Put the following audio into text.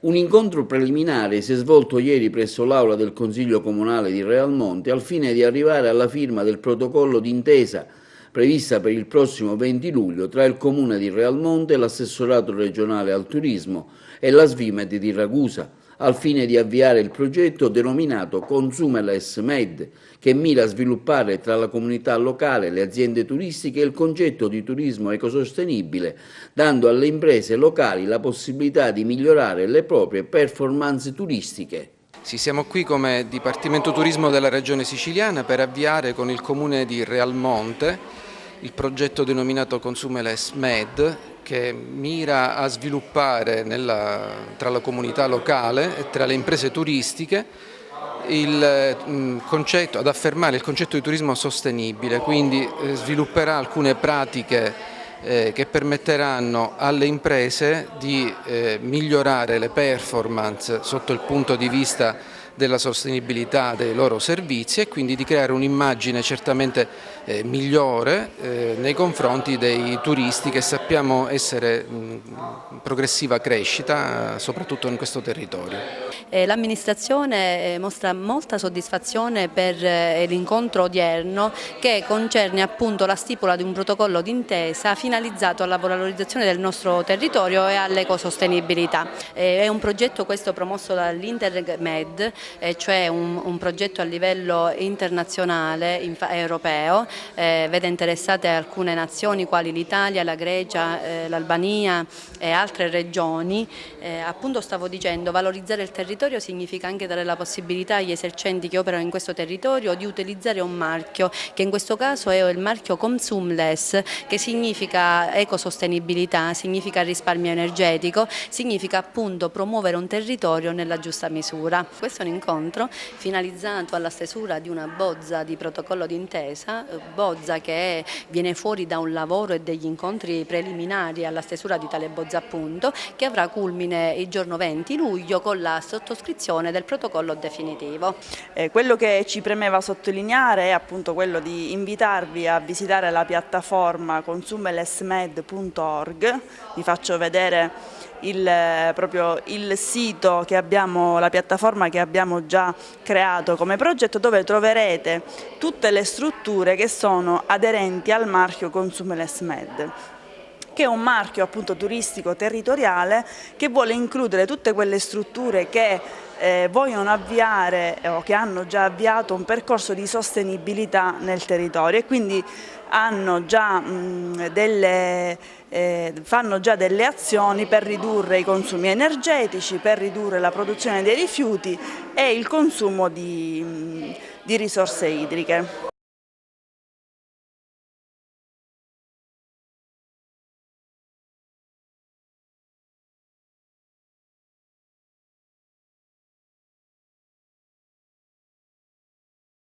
Un incontro preliminare si è svolto ieri presso l'Aula del Consiglio Comunale di Realmonte al fine di arrivare alla firma del protocollo d'intesa prevista per il prossimo 20 luglio tra il Comune di Realmonte, l'Assessorato regionale al turismo e la Svimed di Ragusa, al fine di avviare il progetto denominato Consumeless Med, che mira a sviluppare tra la comunità locale, le aziende turistiche il concetto di turismo ecosostenibile, dando alle imprese locali la possibilità di migliorare le proprie performance turistiche. Sì, siamo qui come Dipartimento Turismo della Regione Siciliana per avviare con il Comune di Realmonte il progetto denominato Consumeless Med, che mira a sviluppare tra la comunità locale e tra le imprese turistiche ad affermare il concetto di turismo sostenibile, quindi svilupperà alcune pratiche che permetteranno alle imprese di migliorare le performance sotto il punto di vista della sostenibilità dei loro servizi e quindi di creare un'immagine certamente migliore nei confronti dei turisti, che sappiamo essere in progressiva crescita soprattutto in questo territorio. L'amministrazione mostra molta soddisfazione per l'incontro odierno, che concerne appunto la stipula di un protocollo d'intesa finalizzato alla valorizzazione del nostro territorio e all'ecosostenibilità. È un progetto questo promosso dall'Intermed, cioè un progetto a livello internazionale, europeo, vede interessate alcune nazioni quali l'Italia, la Grecia, l'Albania e altre regioni. Appunto stavo dicendo, valorizzare il territorio significa anche dare la possibilità agli esercenti che operano in questo territorio di utilizzare un marchio, che in questo caso è il marchio Consumeless, che significa ecosostenibilità, significa risparmio energetico, significa appunto promuovere un territorio nella giusta misura. Questo è un incontro finalizzato alla stesura di una bozza di protocollo d'intesa, bozza che viene fuori da un lavoro e degli incontri preliminari alla stesura di tale bozza appunto, che avrà culmine il giorno 20 luglio con la sottoscrizione del protocollo definitivo. Quello che ci premeva sottolineare è appunto quello di invitarvi a visitare la piattaforma consumelessmed.org. Vi faccio vedere proprio il sito che abbiamo, la piattaforma che abbiamo già creato come progetto, dove troverete tutte le strutture che sono aderenti al marchio Consumeless Med, che è un marchio appunto turistico territoriale che vuole includere tutte quelle strutture che vogliono avviare o che hanno già avviato un percorso di sostenibilità nel territorio e quindi fanno già delle azioni per ridurre i consumi energetici, per ridurre la produzione dei rifiuti e il consumo di risorse idriche.